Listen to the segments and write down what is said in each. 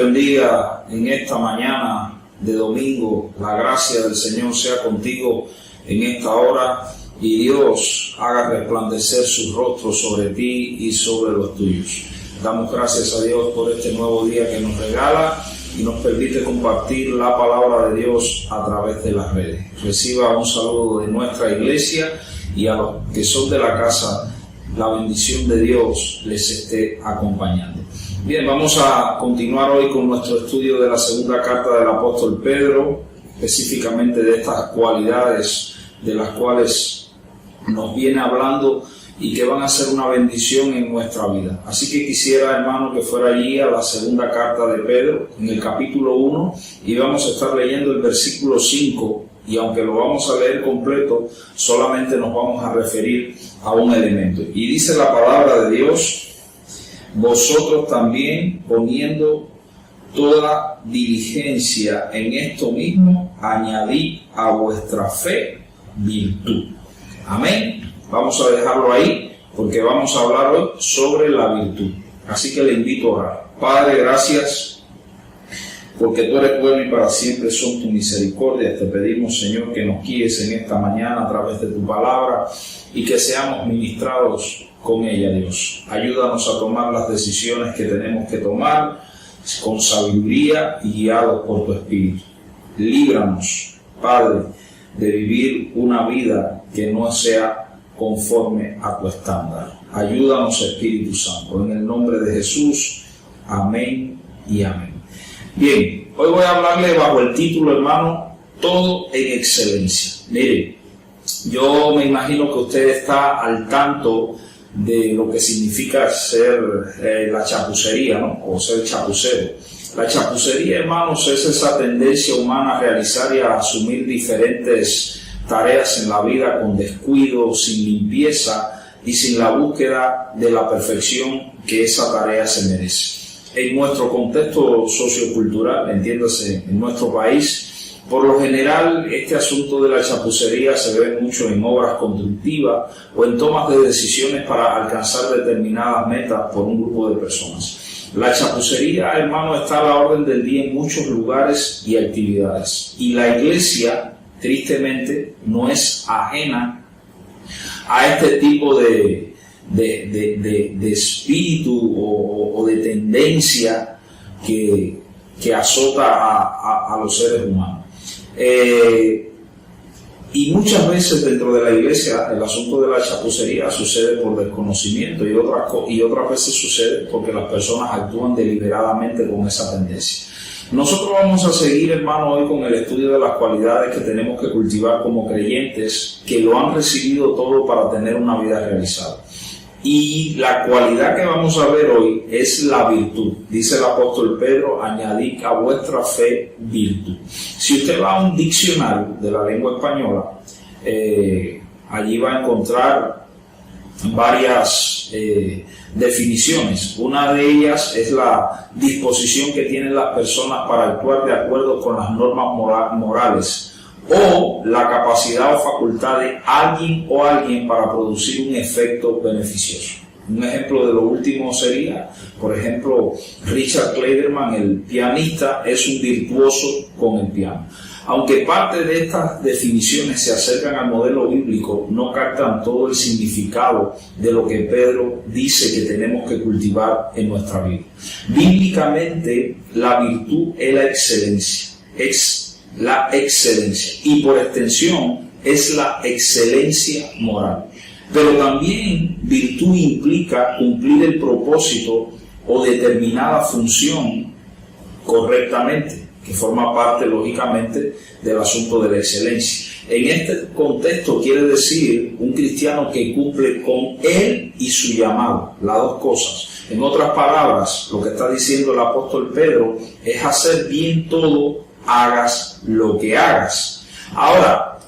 bendiga en esta mañana de domingo. La gracia del Señor sea contigo en esta hora y Dios haga resplandecer su rostro sobre ti y sobre los tuyos. Damos gracias a Dios por este nuevo día que nos regala y nos permite compartir la palabra de Dios a través de las redes. Reciba un saludo de nuestra iglesia y a los que son de la casa, la bendición de Dios les esté acompañando. Bien, vamos a continuar hoy con nuestro estudio de la segunda carta del apóstol Pedro, específicamente de estas cualidades de las cuales nos viene hablando y que van a ser una bendición en nuestra vida. Así que quisiera, hermano, que fuera allí a la segunda carta de Pedro, en el capítulo 1, y vamos a estar leyendo el versículo 5, y aunque lo vamos a leer completo, solamente nos vamos a referir a un elemento. Y dice la palabra de Dios: vosotros también, poniendo toda diligencia en esto mismo, añadid a vuestra fe virtud. Amén. Vamos a dejarlo ahí porque vamos a hablar hoy sobre la virtud. Así que le invito a orar. Padre, gracias porque tú eres bueno y para siempre son tus misericordias. Te pedimos, Señor, que nos guíes en esta mañana a través de tu palabra y que seamos ministrados con ella, Dios. Ayúdanos a tomar las decisiones que tenemos que tomar con sabiduría y guiados por tu Espíritu. Líbranos, Padre, de vivir una vida que no sea conforme a tu estándar. Ayúdanos, Espíritu Santo, en el nombre de Jesús. Amén y amén. Bien, hoy voy a hablarle bajo el título, hermano, todo en excelencia. Mire, yo me imagino que usted está al tanto de lo que significa ser la chapucería, ¿no? O ser chapucero. La chapucería, hermanos, es esa tendencia humana a realizar y a asumir diferentes tareas en la vida con descuido, sin limpieza y sin la búsqueda de la perfección que esa tarea se merece. En nuestro contexto sociocultural, entiéndase, en nuestro país, por lo general este asunto de la chapucería se ve mucho en obras constructivas o en tomas de decisiones para alcanzar determinadas metas por un grupo de personas. La chapucería, hermano, está a la orden del día en muchos lugares y actividades. Y la iglesia, tristemente, no es ajena a este tipo de espíritu o de tendencia que azota a los seres humanos. Y muchas veces dentro de la iglesia el asunto de la chapucería sucede por desconocimiento y otras veces sucede porque las personas actúan deliberadamente con esa tendencia. Nosotros vamos a seguir, hermano, hoy con el estudio de las cualidades que tenemos que cultivar como creyentes que lo han recibido todo para tener una vida realizada. Y la cualidad que vamos a ver hoy es la virtud. Dice el apóstol Pedro: añadid a vuestra fe virtud. Si usted va a un diccionario de la lengua española, allí va a encontrar varias definiciones. Una de ellas es la disposición que tienen las personas para actuar de acuerdo con las normas morales, o la capacidad o facultad de alguien o alguien para producir un efecto beneficioso. Un ejemplo de lo último sería, por ejemplo, Richard Clayderman, el pianista, es un virtuoso con el piano. Aunque parte de estas definiciones se acercan al modelo bíblico, no captan todo el significado de lo que Pedro dice que tenemos que cultivar en nuestra vida. Bíblicamente, la virtud es la excelencia, y por extensión es la excelencia moral. Pero también virtud implica cumplir el propósito o determinada función correctamente, que forma parte lógicamente del asunto de la excelencia. En este contexto quiere decir un cristiano que cumple con él y su llamado, las dos cosas. En otras palabras, lo que está diciendo el apóstol Pedro es hacer bien todo, hagas lo que hagas. Ahora,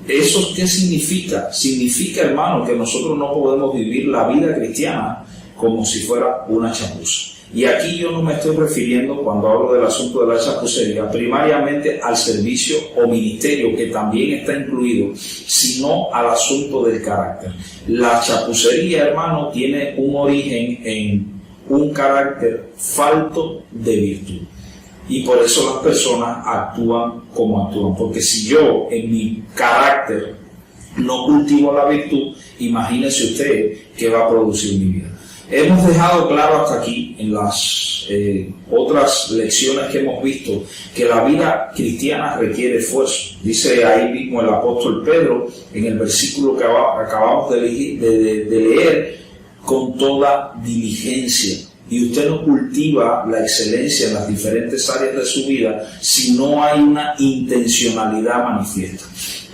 ¿eso qué significa? Significa, hermano, que nosotros no podemos vivir la vida cristiana como si fuera una chapuza. Y aquí yo no me estoy refiriendo, cuando hablo del asunto de la chapucería, primariamente al servicio o ministerio, que también está incluido, sino al asunto del carácter. La chapucería, hermano, tiene un origen en un carácter falto de virtud. Y por eso las personas actúan como actúan. Porque si yo en mi carácter no cultivo la virtud, imagínese usted qué va a producir mi vida. Hemos dejado claro hasta aquí en las otras lecciones que hemos visto que la vida cristiana requiere esfuerzo. Dice ahí mismo el apóstol Pedro en el versículo que acabamos de leer, con toda diligencia. Y usted no cultiva la excelencia en las diferentes áreas de su vida si no hay una intencionalidad manifiesta.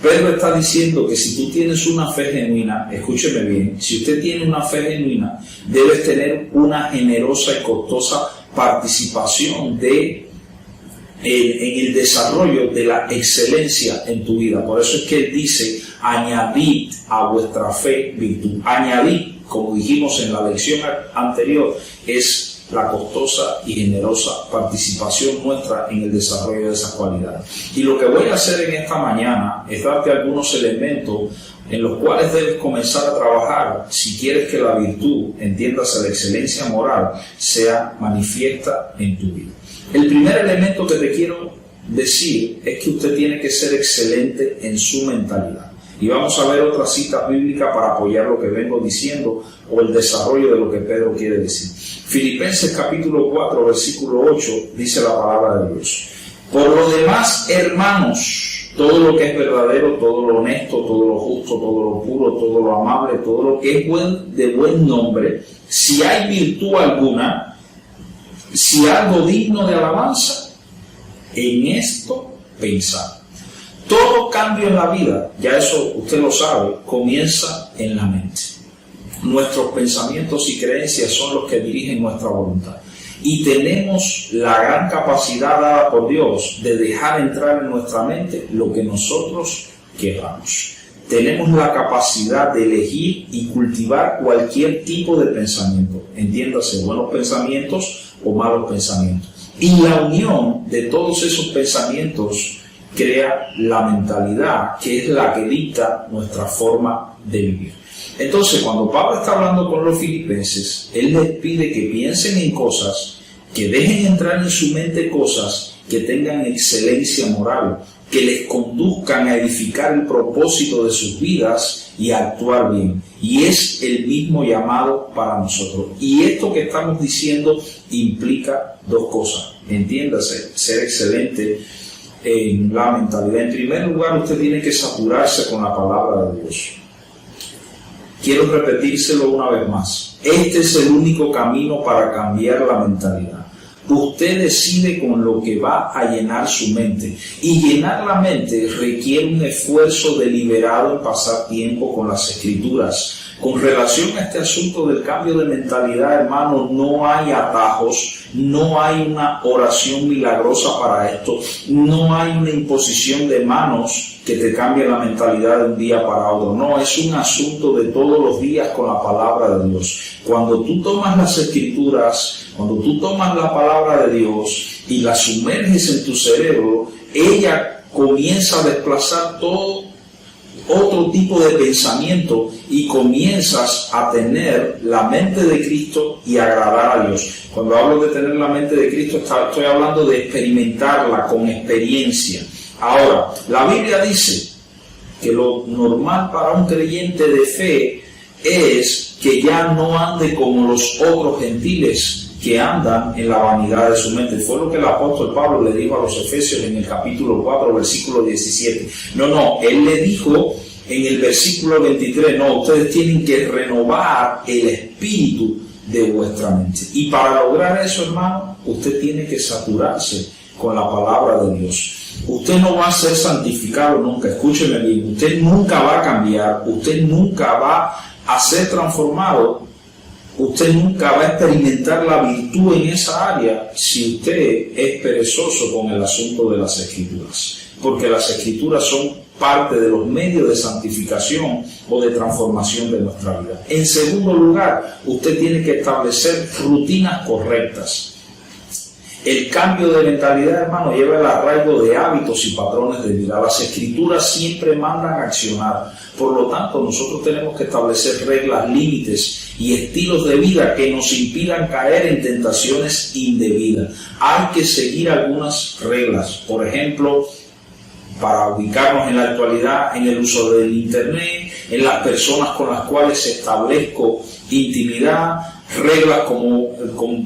Pedro está diciendo que si tú tienes una fe genuina, escúcheme bien, si usted tiene una fe genuina, debes tener una generosa y costosa participación en el desarrollo de la excelencia en tu vida. Por eso es que él dice, añadid a vuestra fe virtud. Añadid, como dijimos en la lección anterior, es la costosa y generosa participación nuestra en el desarrollo de esas cualidades. Y lo que voy a hacer en esta mañana es darte algunos elementos en los cuales debes comenzar a trabajar si quieres que la virtud, entiéndase la excelencia moral, sea manifiesta en tu vida. El primer elemento que te quiero decir es que usted tiene que ser excelente en su mentalidad. Y vamos a ver otra cita bíblica para apoyar lo que vengo diciendo o el desarrollo de lo que Pedro quiere decir. Filipenses capítulo 4, versículo 8, dice la palabra de Dios. Por lo demás, hermanos, todo lo que es verdadero, todo lo honesto, todo lo justo, todo lo puro, todo lo amable, todo lo que es de buen nombre, si hay virtud alguna, si algo digno de alabanza, en esto pensad. Todo cambio en la vida, ya eso usted lo sabe, comienza en la mente. Nuestros pensamientos y creencias son los que dirigen nuestra voluntad. Y tenemos la gran capacidad dada por Dios de dejar entrar en nuestra mente lo que nosotros queramos. Tenemos la capacidad de elegir y cultivar cualquier tipo de pensamiento. Entiéndase, buenos pensamientos o malos pensamientos. Y la unión de todos esos pensamientos crea la mentalidad, que es la que dicta nuestra forma de vivir. Entonces, cuando Pablo está hablando con los filipenses, él les pide que piensen en cosas, que dejen entrar en su mente cosas que tengan excelencia moral, que les conduzcan a edificar el propósito de sus vidas y a actuar bien. Y es el mismo llamado para nosotros. Y esto que estamos diciendo implica dos cosas. Entiéndase, ser excelente en la mentalidad. En primer lugar, usted tiene que saturarse con la palabra de Dios. Quiero repetírselo una vez más. Este es el único camino para cambiar la mentalidad. Usted decide con lo que va a llenar su mente. Y llenar la mente requiere un esfuerzo deliberado en pasar tiempo con las Escrituras. Con relación a este asunto del cambio de mentalidad, hermano, no hay atajos, no hay una oración milagrosa para esto, no hay una imposición de manos que te cambie la mentalidad de un día para otro. No, es un asunto de todos los días con la palabra de Dios. Cuando tú tomas las Escrituras, cuando tú tomas la palabra de Dios y la sumerges en tu cerebro, ella comienza a desplazar todo otro tipo de pensamiento y comienzas a tener la mente de Cristo y agradar a Dios. Cuando hablo de tener la mente de Cristo, estoy hablando de experimentarla con experiencia. Ahora, la Biblia dice que lo normal para un creyente de fe es que ya no ande como los otros gentiles que andan en la vanidad de su mente. Fue lo que el apóstol Pablo le dijo a los Efesios en el capítulo 4, versículo 17. No, él le dijo en el versículo 23, no, ustedes tienen que renovar el espíritu de vuestra mente. Y para lograr eso, hermano, usted tiene que saturarse con la palabra de Dios. Usted no va a ser santificado nunca, escúcheme bien, usted nunca va a cambiar, usted nunca va a ser transformado, usted nunca va a experimentar la virtud en esa área si usted es perezoso con el asunto de las Escrituras. Porque las Escrituras son parte de los medios de santificación o de transformación de nuestra vida. En segundo lugar, usted tiene que establecer rutinas correctas. El cambio de mentalidad, hermano, lleva el arraigo de hábitos y patrones de vida. Las escrituras siempre mandan a accionar. Por lo tanto, nosotros tenemos que establecer reglas, límites y estilos de vida que nos impidan caer en tentaciones indebidas. Hay que seguir algunas reglas. Por ejemplo, para ubicarnos en la actualidad, en el uso del Internet, en las personas con las cuales establezco intimidad, reglas como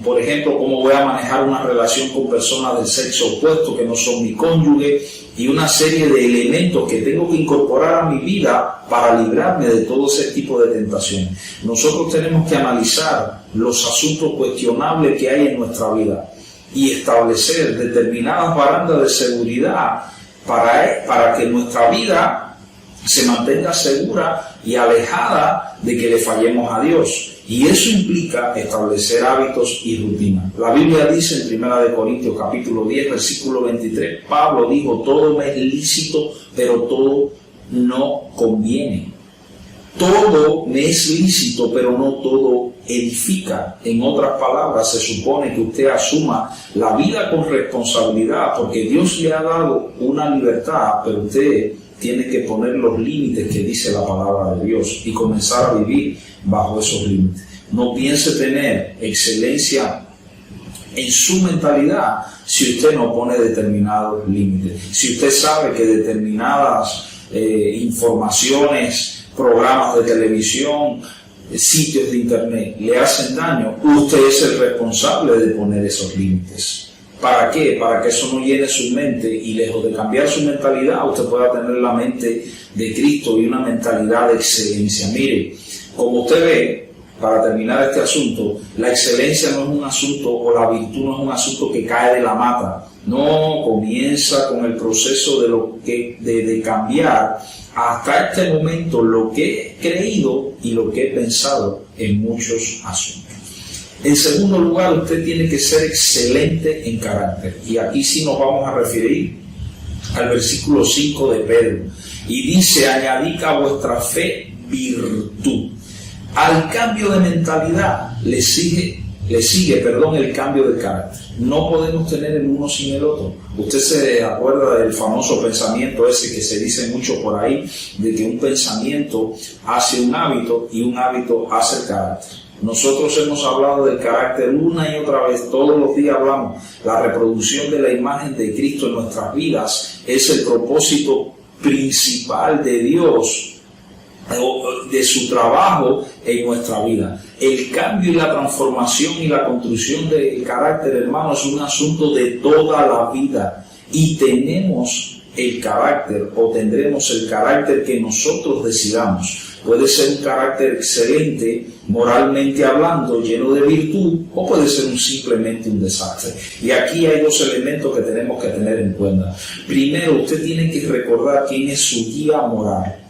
por ejemplo cómo voy a manejar una relación con personas del sexo opuesto que no son mi cónyuge, y una serie de elementos que tengo que incorporar a mi vida para librarme de todo ese tipo de tentaciones. Nosotros tenemos que analizar los asuntos cuestionables que hay en nuestra vida y establecer determinadas barandas de seguridad para que nuestra vida se mantenga segura y alejada de que le fallemos a Dios. Y eso implica establecer hábitos y rutinas. La Biblia dice en 1 Corintios capítulo 10, versículo 23, Pablo dijo: todo me es lícito, pero todo no conviene. Todo me es lícito, pero no todo edifica. En otras palabras, se supone que usted asuma la vida con responsabilidad, porque Dios le ha dado una libertad, pero usted tiene que poner los límites que dice la palabra de Dios y comenzar a vivir bajo esos límites. No piense tener excelencia en su mentalidad si usted no pone determinados límites. Si usted sabe que determinadas informaciones, programas de televisión, sitios de internet le hacen daño, usted es el responsable de poner esos límites. ¿Para qué? Para que eso no llene su mente y lejos de cambiar su mentalidad, usted pueda tener la mente de Cristo y una mentalidad de excelencia. Mire, como usted ve, para terminar este asunto, la excelencia no es un asunto, o la virtud no es un asunto que cae de la mata. No, comienza con el proceso de cambiar hasta este momento lo que he creído y lo que he pensado en muchos asuntos. En segundo lugar, usted tiene que ser excelente en carácter. Y aquí sí nos vamos a referir al versículo 5 de Pedro. Y dice: añadid a vuestra fe virtud. Al cambio de mentalidad le sigue el cambio de carácter. No podemos tener el uno sin el otro. Usted se acuerda del famoso pensamiento ese que se dice mucho por ahí, de que un pensamiento hace un hábito y un hábito hace el carácter. Nosotros hemos hablado del carácter una y otra vez, todos los días hablamos. La reproducción de la imagen de Cristo en nuestras vidas es el propósito principal de Dios, de su trabajo en nuestra vida. El cambio y la transformación y la construcción del carácter, hermano, es un asunto de toda la vida, y tenemos el carácter, o tendremos el carácter que nosotros decidamos. Puede ser un carácter excelente, moralmente hablando, lleno de virtud, o puede ser simplemente un desastre. Y aquí hay dos elementos que tenemos que tener en cuenta. Primero, usted tiene que recordar quién es su guía moral.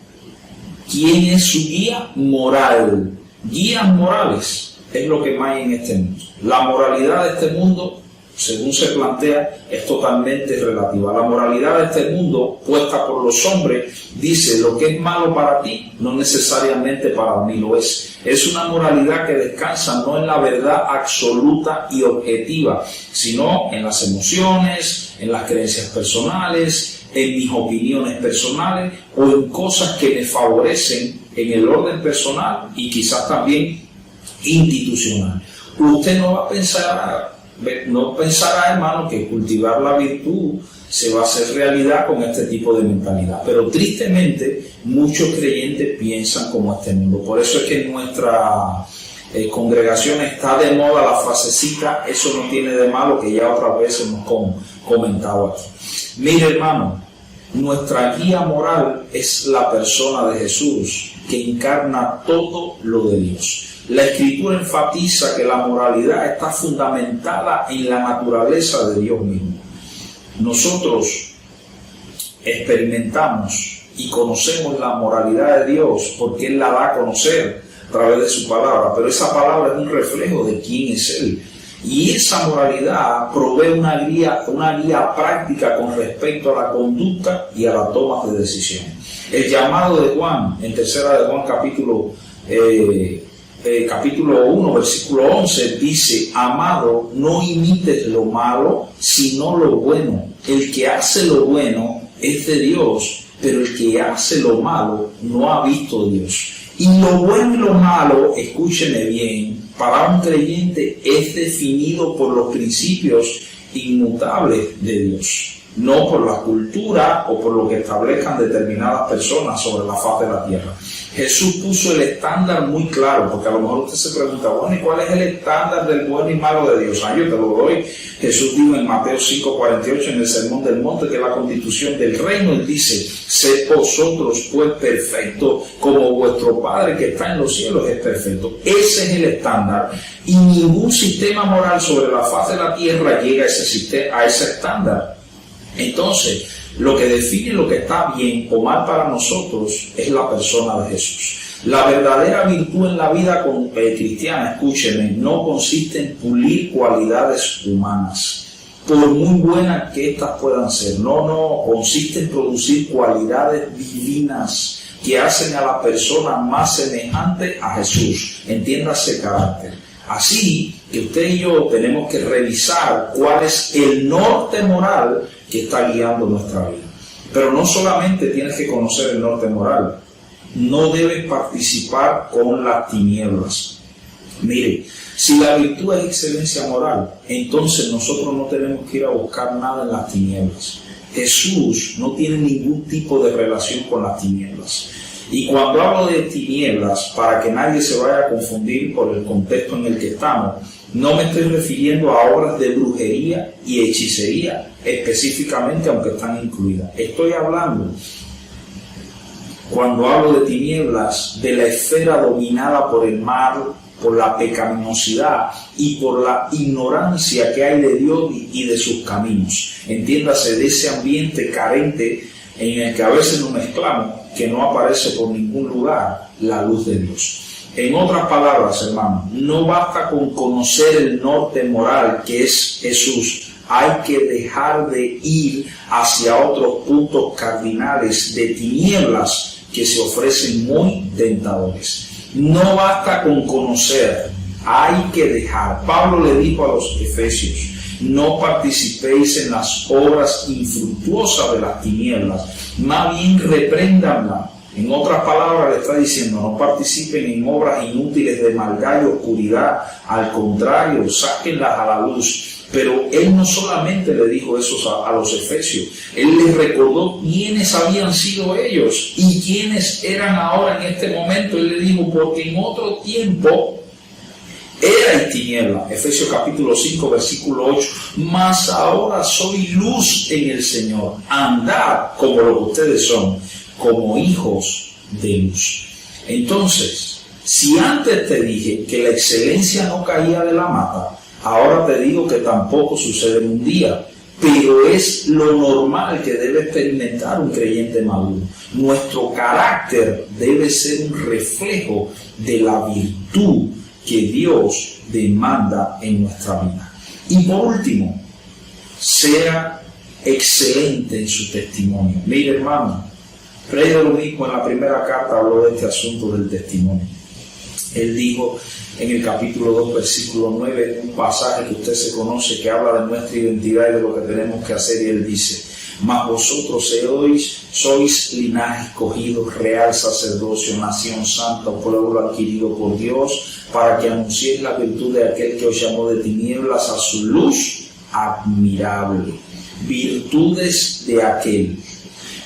¿Quién es su guía moral? Guías morales es lo que más hay en este mundo. La moralidad de este mundo, según se plantea, es totalmente relativa. La moralidad de este mundo, puesta por los hombres, dice: lo que es malo para ti, no necesariamente para mí lo es. Es una moralidad que descansa no en la verdad absoluta y objetiva, sino en las emociones, en las creencias personales, en mis opiniones personales, o en cosas que me favorecen en el orden personal y quizás también institucional. Usted no pensará, hermano, que cultivar la virtud se va a hacer realidad con este tipo de mentalidad. Pero tristemente, muchos creyentes piensan como este mundo. Por eso es que en nuestra congregación está de moda la frasecita: eso no tiene de malo, que ya otras veces hemos comentado aquí. Mire, hermano, nuestra guía moral es la persona de Jesús, que encarna todo lo de Dios. La Escritura enfatiza que la moralidad está fundamentada en la naturaleza de Dios mismo. Nosotros experimentamos y conocemos la moralidad de Dios porque Él la da a conocer a través de su palabra, pero esa palabra es un reflejo de quién es Él. Y esa moralidad provee una guía práctica con respecto a la conducta y a la toma de decisiones. El llamado de Juan, en 3 de Juan capítulo capítulo 1, versículo 11, dice: amado, no imites lo malo, sino lo bueno. El que hace lo bueno es de Dios, pero el que hace lo malo no ha visto a Dios. Y lo bueno y lo malo, escúcheme bien, para un creyente es definido por los principios inmutables de Dios, no por la cultura o por lo que establezcan determinadas personas sobre la faz de la tierra. Jesús puso el estándar muy claro, porque a lo mejor usted se pregunta, bueno, ¿y cuál es el estándar del bueno y malo de Dios? Yo te lo doy. Jesús dijo en Mateo 5:48, en el Sermón del Monte, que es la constitución del reino. Él dice: sed vosotros pues perfectos, como vuestro Padre que está en los cielos es perfecto. Ese es el estándar, y ningún sistema moral sobre la faz de la tierra llega a ese estándar. Entonces, lo que define lo que está bien o mal para nosotros es la persona de Jesús. La verdadera virtud en la vida cristiana, escúcheme, no consiste en pulir cualidades humanas, por muy buenas que éstas puedan ser. No, consiste en producir cualidades divinas que hacen a la persona más semejante a Jesús. Entiéndase carácter. Así que usted y yo tenemos que revisar cuál es el norte moral que está guiando nuestra vida. Pero no solamente tienes que conocer el norte moral, no debes participar con las tinieblas. Mire, si la virtud es excelencia moral, entonces nosotros no tenemos que ir a buscar nada en las tinieblas. Jesús no tiene ningún tipo de relación con las tinieblas. Y cuando hablo de tinieblas, para que nadie se vaya a confundir por el contexto en el que estamos, no me estoy refiriendo a obras de brujería y hechicería específicamente, aunque están incluidas. Estoy hablando, cuando hablo de tinieblas, de la esfera dominada por el mal, por la pecaminosidad y por la ignorancia que hay de Dios y de sus caminos. Entiéndase, de ese ambiente carente en el que a veces nos mezclamos, que no aparece por ningún lugar la luz de Dios. En otras palabras, hermanos, no basta con conocer el norte moral que es Jesús. Hay que dejar de ir hacia otros puntos cardinales de tinieblas que se ofrecen muy tentadores. No basta con conocer, hay que dejar. Pablo le dijo a los efesios: no participéis en las obras infructuosas de las tinieblas, más bien repréndanlas. En otras palabras, le está diciendo: no participen en obras inútiles de maldad y oscuridad, al contrario, sáquenlas a la luz. Pero él no solamente le dijo eso a los efesios, él les recordó quiénes habían sido ellos y quiénes eran ahora en este momento. Él le dijo: porque en otro tiempo erais tinieblas, Efesios capítulo 5, versículo 8, mas ahora soy luz en el Señor, andad como lo que ustedes son, como hijos de luz. Entonces, si antes te dije que la excelencia no caía de la mata, ahora te digo que tampoco sucede en un día, pero es lo normal que debe experimentar un creyente maduro. Nuestro carácter debe ser un reflejo de la virtud que Dios demanda en nuestra vida. Y por último, sea excelente en su testimonio. Mire, hermano, Pedro lo mismo en la primera carta habló de este asunto del testimonio. Él dijo en el capítulo 2, versículo 9, un pasaje que usted se conoce, que habla de nuestra identidad y de lo que tenemos que hacer, y él dice: mas vosotros sois linaje escogido, real sacerdocio, nación santa, pueblo adquirido por Dios, para que anunciéis la virtud de aquel que os llamó de tinieblas a su luz admirable. Virtudes de aquel.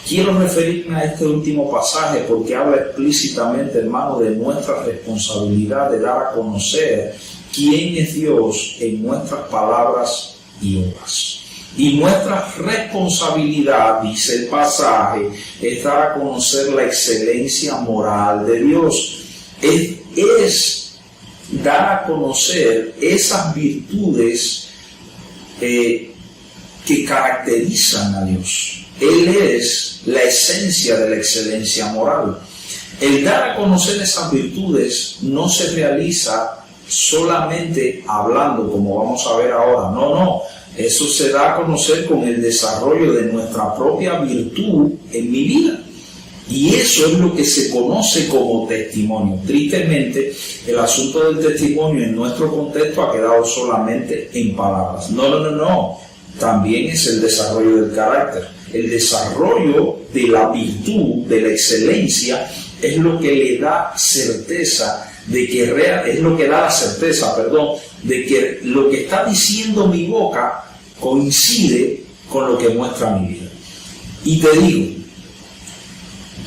Quiero referirme a este último pasaje porque habla explícitamente, hermano, de nuestra responsabilidad de dar a conocer quién es Dios en nuestras palabras y obras. Y nuestra responsabilidad, dice el pasaje, es dar a conocer la excelencia moral de Dios. Es dar a conocer esas virtudes que caracterizan a Dios. Él es la esencia de la excelencia moral. El dar a conocer esas virtudes no se realiza solamente hablando, como vamos a ver ahora. No. Eso se da a conocer con el desarrollo de nuestra propia virtud en mi vida. Y eso es lo que se conoce como testimonio. Tristemente, el asunto del testimonio en nuestro contexto ha quedado solamente en palabras. No. También es el desarrollo del carácter. El desarrollo de la virtud, de la excelencia, es lo que le da certeza de que de que lo que está diciendo mi boca coincide con lo que muestra mi vida. Y te digo,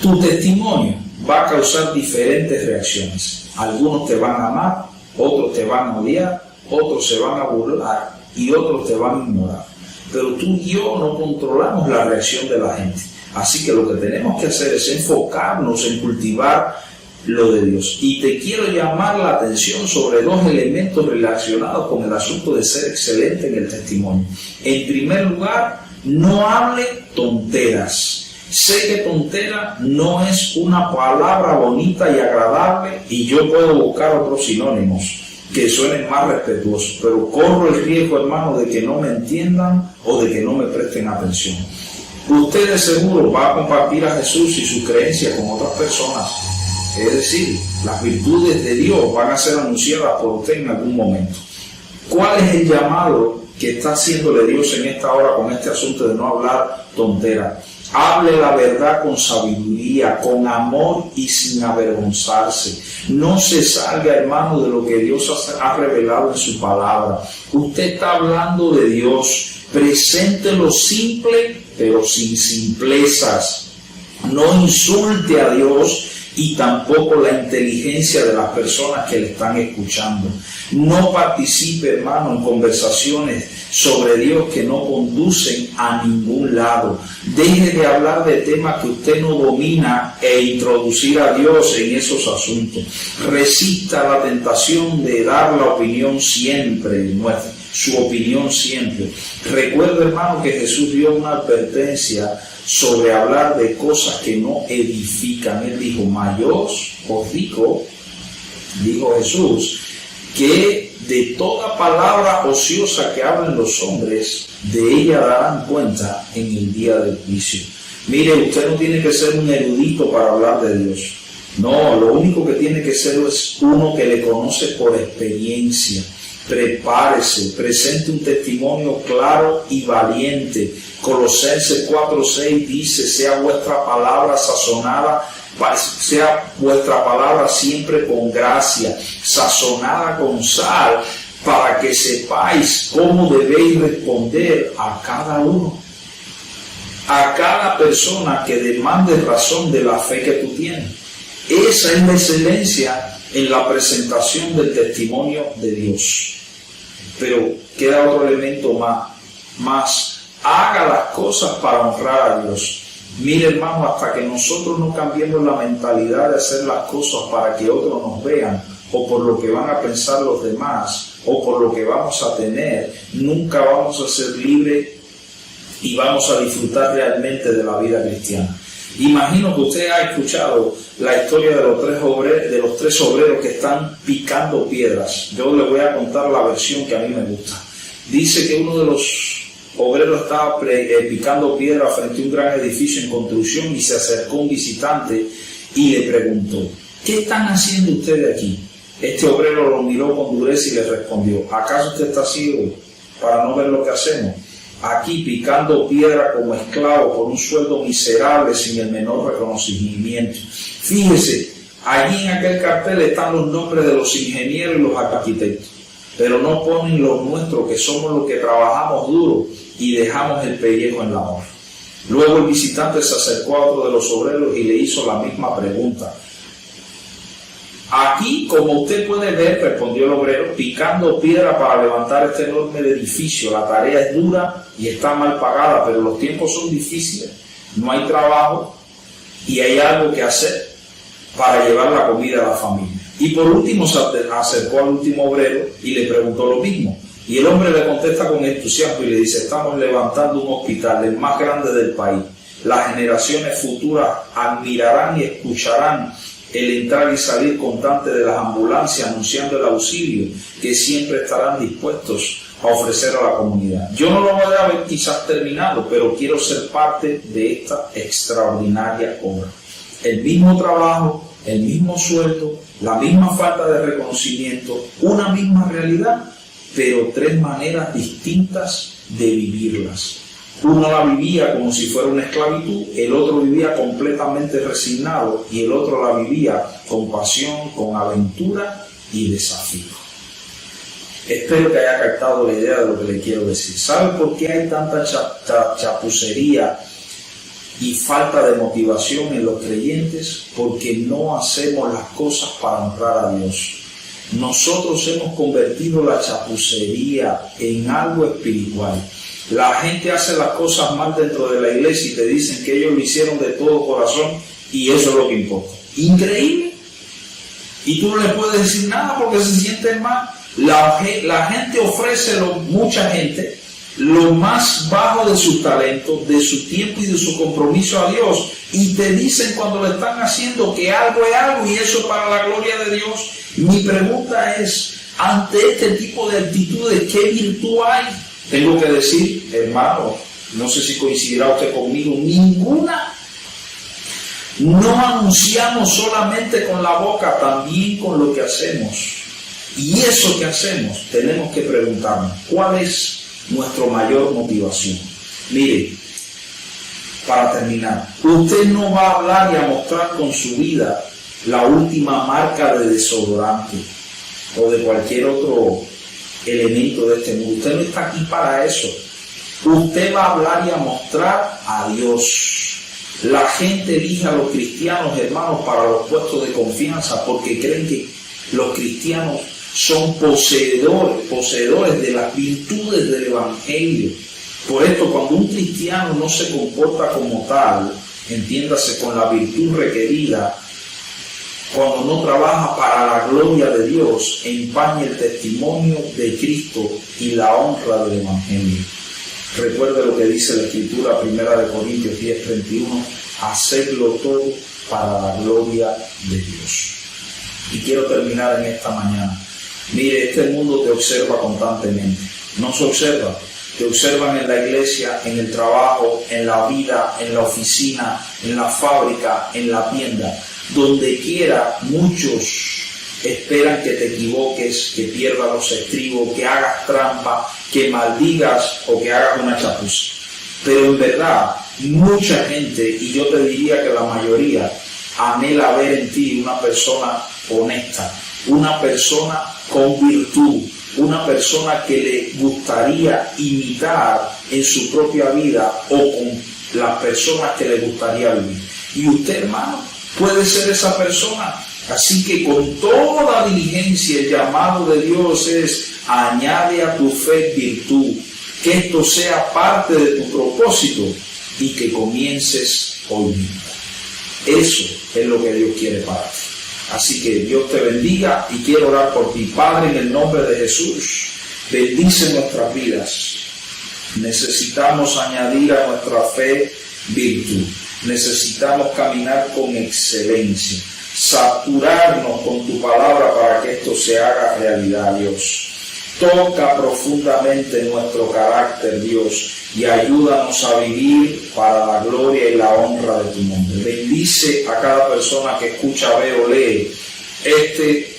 tu testimonio va a causar diferentes reacciones. Algunos te van a amar, otros te van a odiar, otros se van a burlar y otros te van a ignorar. Pero tú y yo no controlamos la reacción de la gente. Así que lo que tenemos que hacer es enfocarnos en cultivar lo de Dios. Y te quiero llamar la atención sobre dos elementos relacionados con el asunto de ser excelente en el testimonio. En primer lugar, no hable tonteras. Sé que tontera no es una palabra bonita y agradable y yo puedo buscar otros sinónimos que suenen más respetuosos, pero corro el riesgo, hermano, de que no me entiendan o de que no me presten atención. Usted de seguro va a compartir a Jesús y su creencia con otras personas. Es decir, las virtudes de Dios van a ser anunciadas por usted en algún momento. ¿Cuál es el llamado que está haciéndole Dios en esta hora con este asunto de no hablar tonteras? Hable la verdad con sabiduría, con amor y sin avergonzarse. No se salga, hermano, de lo que Dios ha revelado en su palabra. Usted está hablando de Dios. Presente lo simple, pero sin simplezas. No insulte a Dios y tampoco la inteligencia de las personas que le están escuchando. No participe, hermano, en conversaciones sobre Dios que no conducen a ningún lado. Deje de hablar de temas que usted no domina e introducir a Dios en esos asuntos. Resista la tentación de dar la opinión siempre, su opinión siempre. Recuerda, hermano, que Jesús dio una advertencia sobre hablar de cosas que no edifican. Él dijo, mayor os digo, dijo Jesús, que de toda palabra ociosa que hablen los hombres, de ella darán cuenta en el día del juicio. Mire, usted no tiene que ser un erudito para hablar de Dios. No, lo único que tiene que ser es uno que le conoce por experiencia. Prepárese, presente un testimonio claro y valiente. Colosenses 4:6 dice, sea vuestra palabra sazonada, sea vuestra palabra siempre con gracia, sazonada con sal, para que sepáis cómo debéis responder a cada uno, a cada persona que demande razón de la fe que tú tienes. Esa es la excelencia en la presentación del testimonio de Dios. Pero queda otro elemento más. Haga las cosas para honrar a Dios. Mire, hermano, hasta que nosotros no cambiemos la mentalidad de hacer las cosas para que otros nos vean, o por lo que van a pensar los demás, o por lo que vamos a tener, nunca vamos a ser libres y vamos a disfrutar realmente de la vida cristiana. Imagino que usted ha escuchado la historia de los tres obreros que están picando piedras. Yo le voy a contar la versión que a mí me gusta. Dice que uno de los obreros estaba picando piedra frente a un gran edificio en construcción y se acercó un visitante y le preguntó, ¿qué están haciendo ustedes aquí? Este obrero lo miró con dureza y le respondió, ¿acaso usted está ciego para no ver lo que hacemos? Aquí picando piedra como esclavo por un sueldo miserable sin el menor reconocimiento. Fíjese, allí en aquel cartel están los nombres de los ingenieros y los arquitectos, pero no ponen los nuestros, que somos los que trabajamos duro y dejamos el pellejo en la honra. Luego el visitante se acercó a otro de los obreros y le hizo la misma pregunta. Aquí, como usted puede ver, respondió el obrero, picando piedra para levantar este enorme edificio. La tarea es dura y está mal pagada, pero los tiempos son difíciles. No hay trabajo y hay algo que hacer para llevar la comida a la familia. Y por último se acercó al último obrero y le preguntó lo mismo. Y el hombre le contesta con entusiasmo y le dice, estamos levantando un hospital, el más grande del país. Las generaciones futuras admirarán y escucharán el entrar y salir constante de las ambulancias anunciando el auxilio que siempre estarán dispuestos a ofrecer a la comunidad. Yo no lo voy a ver quizás terminado, pero quiero ser parte de esta extraordinaria obra. el mismo trabajo, el mismo sueldo, la misma falta de reconocimiento, una misma realidad, pero tres maneras distintas de vivirlas. Uno la vivía como si fuera una esclavitud, el otro vivía completamente resignado y el otro la vivía con pasión, con aventura y desafío. Espero que haya captado la idea de lo que le quiero decir. ¿Sabe por qué hay tanta chapucería y falta de motivación en los creyentes? Porque no hacemos las cosas para honrar a Dios. Nosotros hemos convertido la chapucería en algo espiritual. La gente hace las cosas mal dentro de la iglesia y te dicen que ellos lo hicieron de todo corazón y eso es lo que importa. Increíble. Y tú no le puedes decir nada porque se sienten mal. La gente ofrece, mucha gente, lo más bajo de sus talentos, de su tiempo y de su compromiso a Dios. Y te dicen cuando lo están haciendo que algo es algo y eso es para la gloria de Dios. Mi pregunta es, ante este tipo de actitudes, ¿qué virtud hay? Tengo que decir, hermano, no sé si coincidirá usted conmigo, ninguna. No anunciamos solamente con la boca, también con lo que hacemos. Y eso que hacemos, tenemos que preguntarnos, ¿cuál es nuestra mayor motivación? Mire, para terminar, usted no va a hablar y a mostrar con su vida la última marca de desodorante o de cualquier otro elemento de este mundo. Usted no está aquí para eso. Usted va a hablar y a mostrar a Dios. La gente elige a los cristianos, hermanos, para los puestos de confianza porque creen que los cristianos son poseedores de las virtudes del Evangelio. Por esto, cuando un cristiano no se comporta como tal, entiéndase con la virtud requerida, cuando no trabaja para la gloria de Dios, empaña el testimonio de Cristo y la honra del Evangelio. Recuerde lo que dice la Escritura, 1 Corintios 10:31, hacedlo todo para la gloria de Dios. Y quiero terminar en esta mañana. Mire, este mundo te observa constantemente. No se observa. Te observan en la iglesia, en el trabajo, en la vida, en la oficina, en la fábrica, en la tienda. Donde quiera, muchos esperan que te equivoques, que pierdas los estribos, que hagas trampa, que maldigas o que hagas una chapuza. Pero en verdad, mucha gente, y yo te diría que la mayoría, anhela ver en ti una persona honesta, una persona con virtud, una persona que le gustaría imitar en su propia vida o con las personas que le gustaría vivir. Y usted, hermano, puede ser esa persona. Así que con toda diligencia el llamado de Dios es: añade a tu fe virtud, que esto sea parte de tu propósito y que comiences hoy mismo. Eso es lo que Dios quiere para ti. Así que Dios te bendiga y quiero orar por ti. Padre, en el nombre de Jesús, bendice nuestras vidas. Necesitamos añadir a nuestra fe virtud. Necesitamos caminar con excelencia, saturarnos con tu palabra para que esto se haga realidad, Dios. Toca profundamente nuestro carácter, Dios, y ayúdanos a vivir para la gloria y la honra de tu nombre. Bendice a cada persona que escucha, ve o lee este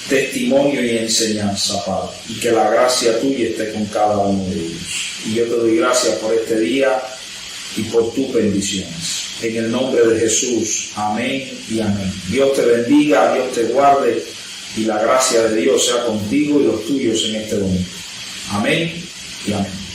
testimonio y enseñanza, Padre, y que la gracia tuya esté con cada uno de ellos. Y yo te doy gracias por este día y por tus bendiciones. En el nombre de Jesús, amén y amén. Dios te bendiga, Dios te guarde y la gracia de Dios sea contigo y los tuyos en este domingo. Amén y amén.